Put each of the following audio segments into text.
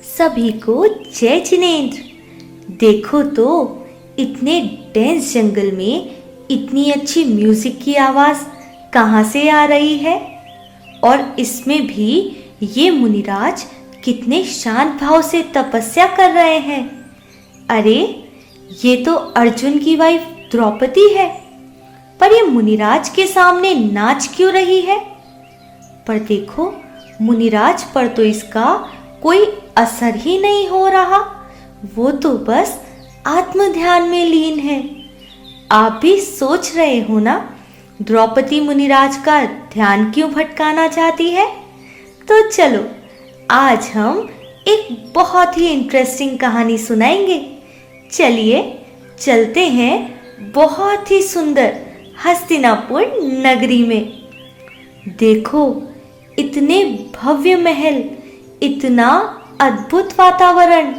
सभी को जय जिनेंद्र। देखो तो इतने डेंस जंगल में इतनी अच्छी म्यूजिक की आवाज कहाँ से आ रही है। और इसमें भी ये मुनिराज कितने शांत भाव से तपस्या कर रहे हैं। अरे ये तो अर्जुन की वाइफ द्रौपदी है, पर ये मुनिराज के सामने नाच क्यों रही है। पर देखो मुनिराज पर तो इसका कोई असर ही नहीं हो रहा, वो तो बस आत्म ध्यान में लीन है। आप भी सोच रहे हो ना द्रौपदी मुनिराज का ध्यान क्यों भटकाना चाहती है। तो चलो आज हम एक बहुत ही इंटरेस्टिंग कहानी सुनाएंगे। चलिए चलते हैं बहुत ही सुंदर हस्तिनापुर नगरी में। देखो इतने भव्य महल, इतना अद्भुत वातावरण,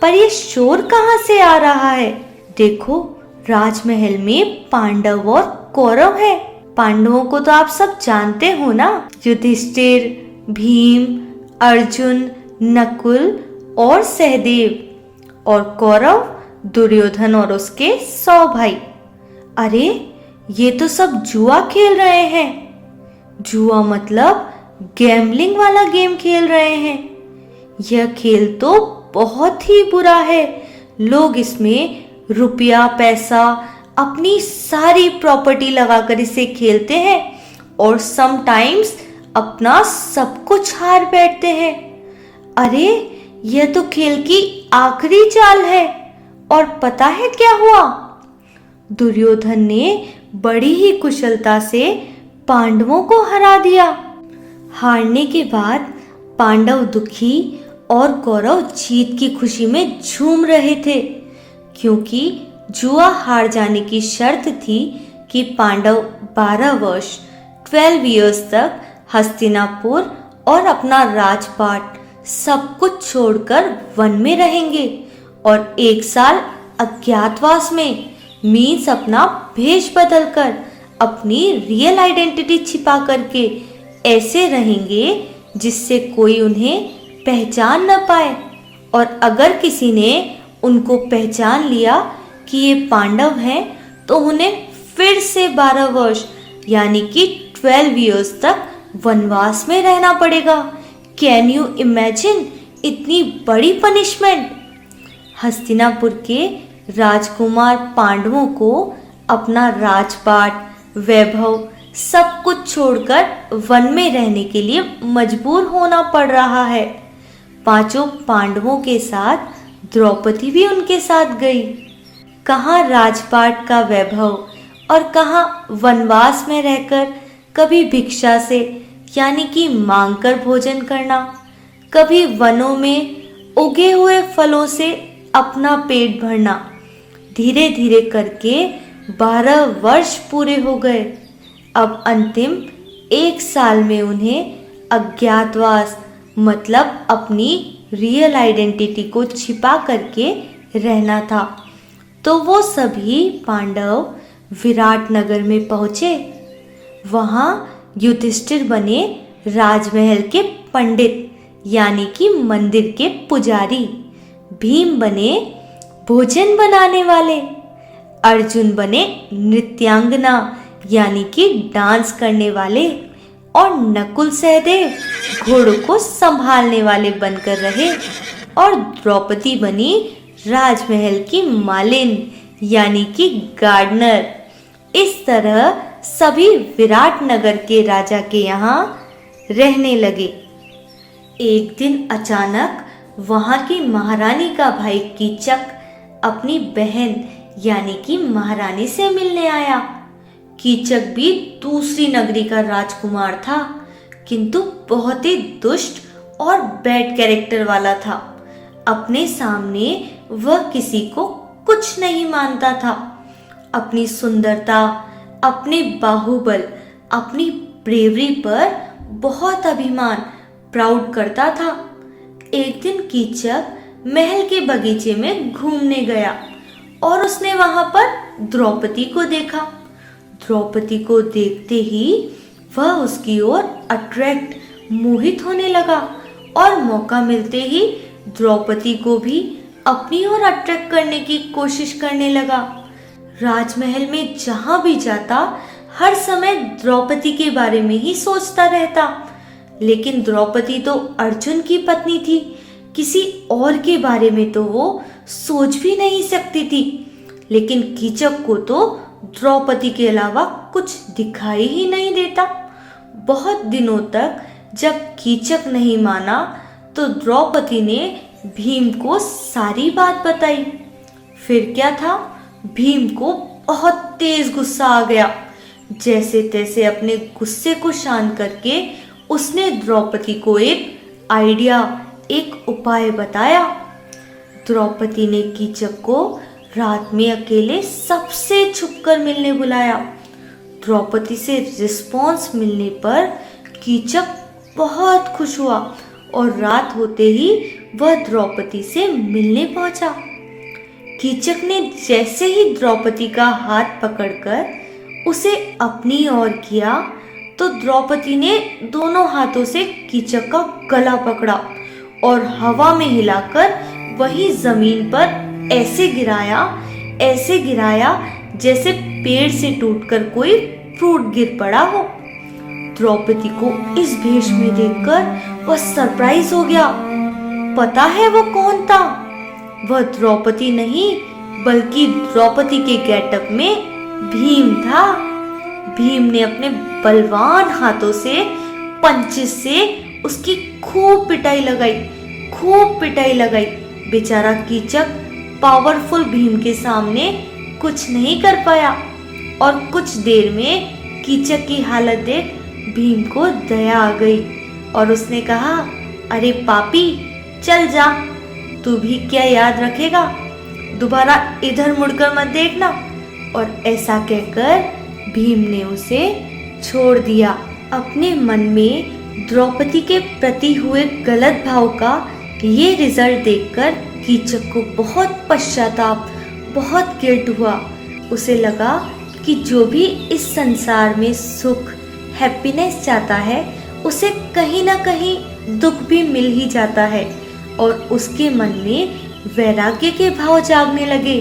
पर ये शोर कहाँ से आ रहा है। देखो राजमहल में पांडव और कौरव है। पांडवों को तो आप सब जानते हो ना, युधिष्ठिर, भीम, अर्जुन, नकुल और सहदेव। और कौरव दुर्योधन और उसके 100 भाई। अरे ये तो सब जुआ खेल रहे हैं। जुआ मतलब गैम्बलिंग वाला गेम खेल रहे हैं। यह खेल तो बहुत ही बुरा है। लोग इसमें रुपया पैसा अपनी सारी प्रॉपर्टी लगाकर इसे खेलते हैं और समटाइम्स अपना सब कुछ हार बैठते हैं। अरे यह तो खेल की आखिरी चाल है। और पता है क्या हुआ। दुर्योधन ने बड़ी ही कुशलता से पांडवों को हरा दिया। हारने के बाद पांडव दुखी और कौरव जीत की खुशी में झूम रहे थे, क्योंकि जुआ हार जाने की शर्त थी कि पांडव 12 वर्ष 12 इयर्स तक हस्तिनापुर और अपना राजपाट सब कुछ छोड़कर वन में रहेंगे और 1 साल अज्ञातवास में, मीन्स अपना भेष बदलकर, अपनी रियल आइडेंटिटी छिपा करके ऐसे रहेंगे जिससे कोई उन्हें पहचान न पाए। और अगर किसी ने उनको पहचान लिया कि ये पांडव हैं तो उन्हें फिर से 12 वर्ष यानी कि 12 इयर्स तक वनवास में रहना पड़ेगा। कैन यू इमेजिन इतनी बड़ी पनिशमेंट। हस्तिनापुर के राजकुमार पांडवों को अपना राजपाट, वैभव सब कुछ छोड़कर वन में रहने के लिए मजबूर होना पड़ रहा है। 5 पांडवों के साथ द्रौपदी भी उनके साथ गई। कहाँ राजपाट का वैभव और कहाँ वनवास में रहकर कभी भिक्षा से यानी कि मांगकर भोजन करना, कभी वनों में उगे हुए फलों से अपना पेट भरना। धीरे धीरे करके 12 वर्ष पूरे हो गए। अब अंतिम 1 साल में उन्हें अज्ञातवास मतलब अपनी रियल आइडेंटिटी को छिपा करके रहना था। तो वो सभी पांडव विराट नगर में पहुंचे। वहां युधिष्ठिर बने राजमहल के पंडित यानी कि मंदिर के पुजारी, भीम बने भोजन बनाने वाले, अर्जुन बने नृत्यांगना यानी कि डांस करने वाले, और नकुल सहदेव घोड़ों को संभालने वाले बनकर रहे, और द्रौपदी बनी राजमहल की मालिन यानी कि गार्डनर। इस तरह सभी विराट नगर के राजा के यहाँ रहने लगे। एक दिन अचानक वहां की महारानी का भाई कीचक अपनी बहन यानी कि महारानी से मिलने आया। कीचक भी दूसरी नगरी का राजकुमार था, किंतु बहुत ही दुष्ट और बैड कैरेक्टर वाला था। अपने सामने वह किसी को कुछ नहीं मानता था। अपनी सुंदरता, अपने बाहुबल, अपनी ब्रेवरी पर बहुत अभिमान प्राउड करता था। एक दिन कीचक महल के बगीचे में घूमने गया और उसने वहां पर द्रौपदी को देखा। द्रौपदी को देखते ही वह उसकी ओर अट्रैक्ट मोहित होने लगा और मौका मिलते ही द्रौपदी को भी अपनी ओर अट्रैक्ट करने की कोशिश करने लगा। राजमहल में जहां भी जाता हर समय द्रौपदी के बारे में ही सोचता रहता। लेकिन द्रौपदी तो अर्जुन की पत्नी थी, किसी और के बारे में तो वो सोच भी नहीं सकती थी। लेकिन कीचक को तो द्रौपदी के अलावा कुछ दिखाई ही नहीं देता। बहुत दिनों तक जब कीचक नहीं माना तो द्रौपदी ने भीम को सारी बात बताई। फिर क्या था, भीम को बहुत तेज गुस्सा आ गया। जैसे तैसे अपने गुस्से को शांत करके उसने द्रौपदी को एक आइडिया, एक उपाय बताया। द्रौपदी ने कीचक को रात में अकेले सबसे छुपकर मिलने बुलाया। द्रौपदी से रिस्पॉन्स मिलने पर कीचक बहुत खुश हुआ और रात होते ही वह द्रौपदी से मिलने पहुंचा। कीचक ने जैसे ही द्रौपदी का हाथ पकड़कर उसे अपनी ओर किया तो द्रौपदी ने दोनों हाथों से कीचक का गला पकड़ा और हवा में हिलाकर वही जमीन पर ऐसे गिराया जैसे पेड़ से टूटकर कोई फ्रूट गिर पड़ा हो। द्रौपदी को इस भेष में देखकर वह सरप्राइज हो गया। पता है वो कौन था? वह द्रौपदी नहीं बल्कि द्रौपदी के गेटअप में भीम था। भीम ने अपने बलवान हाथों से पंचेस से उसकी खूब पिटाई लगाई। बेचारा कीचक पावरफुल भीम के सामने कुछ नहीं कर पाया और कुछ देर में कीचक की हालत देख भीम को दया आ गई और उसने कहा, अरे पापी, चल जा, तू भी क्या याद रखेगा, दोबारा इधर मुड़कर मत देखना। और ऐसा कहकर भीम ने उसे छोड़ दिया। अपने मन में द्रौपदी के प्रति हुए गलत भाव का ये रिजल्ट देखकर कीचक को बहुत पश्चाताप, बहुत गिल्ट हुआ। उसे लगा कि जो भी इस संसार में सुख, हैप्पीनेस चाहता है उसे कहीं ना कहीं दुख भी मिल ही जाता है। और उसके मन में वैराग्य के भाव जागने लगे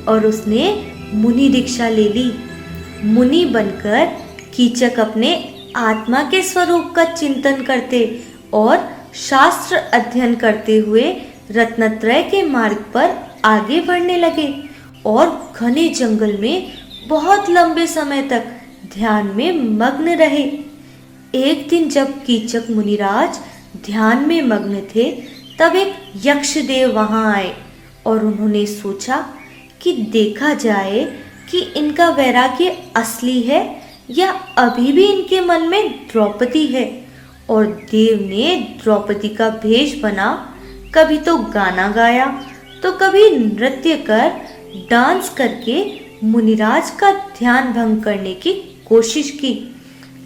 और उसने मुनि दीक्षा ले ली। मुनि बनकर कीचक अपने आत्मा के स्वरूप का चिंतन करते और शास्त्र अध्ययन करते हुए रत्नत्रय के मार्ग पर आगे बढ़ने लगे और घने जंगल में बहुत लंबे समय तक ध्यान में मग्न रहे। एक दिन जब कीचक मुनिराज ध्यान में मग्न थे तब एक यक्ष देव वहां आए और उन्होंने सोचा कि देखा जाए कि इनका वैराग्य असली है या अभी भी इनके मन में द्रौपदी है। और देव ने द्रौपदी का भेष बना, कभी तो गाना गाया तो कभी नृत्य कर, डांस करके मुनिराज का ध्यान भंग करने की कोशिश की।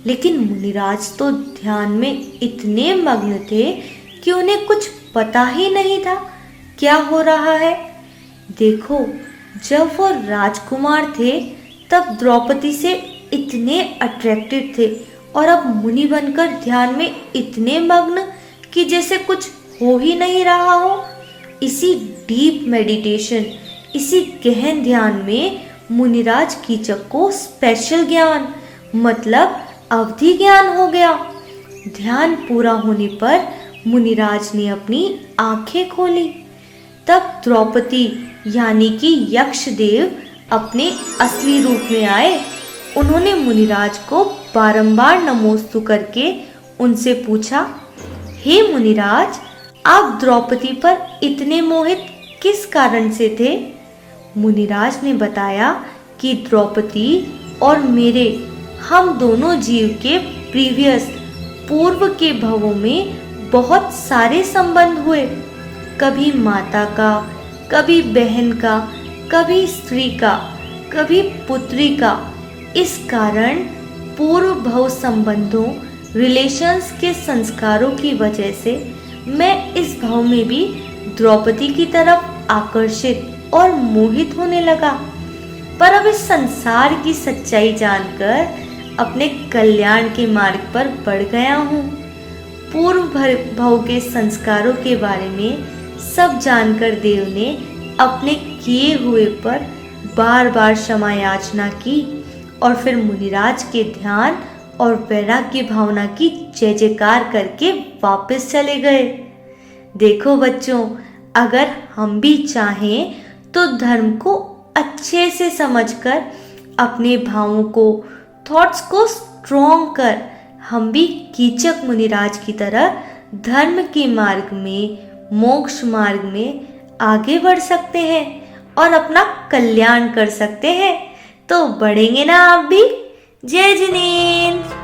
लेकिन मुनिराज तो ध्यान में इतने मग्न थे कि उन्हें कुछ पता ही नहीं था क्या हो रहा है। देखो, जब वो राजकुमार थे तब द्रौपदी से इतने अट्रैक्टेड थे और अब मुनि बनकर ध्यान में इतने मग्न कि जैसे कुछ हो ही नहीं रहा हो। इसी डीप मेडिटेशन, इसी गहन ध्यान में मुनिराज कीचक को स्पेशल ज्ञान, मतलब अवधि ज्ञान हो गया। ध्यान पूरा होने पर मुनिराज ने अपनी आंखें खोली। तब द्रौपदी यानी कि यक्ष देव अपने असली रूप में आए। उन्होंने मुनिराज को बारंबार नमोस्तु करके उनसे पूछा, हे मुनिराज, आप द्रौपदी पर इतने मोहित किस कारण से थे? मुनिराज ने बताया कि द्रौपदी और मेरे, हम दोनों जीव के पूर्व के भवों में बहुत सारे संबंध हुए। कभी माता का, कभी बहन का, कभी स्त्री का, कभी पुत्री का। इस कारण पूर्व भव संबंधों, रिलेशंस के संस्कारों की वजह से मैं इस भाव में भी द्रौपदी की तरफ आकर्षित और मोहित होने लगा। पर अब इस संसार की सच्चाई जानकर अपने कल्याण के मार्ग पर बढ़ गया हूँ। पूर्व भव के संस्कारों के बारे में सब जानकर देव ने अपने किए हुए पर बार बार क्षमा याचना की और फिर मुनिराज के ध्यान और वैराग्य भावना की जय जयकार करके वापस चले गए। देखो बच्चों, अगर हम भी चाहें तो धर्म को अच्छे से समझकर अपने भावों को, थॉट्स को स्ट्रॉन्ग कर हम भी कीचक मुनिराज की तरह धर्म के मार्ग में, मोक्ष मार्ग में आगे बढ़ सकते हैं और अपना कल्याण कर सकते हैं। तो बढ़ेंगे ना आप भी? जय जिनेंद्र।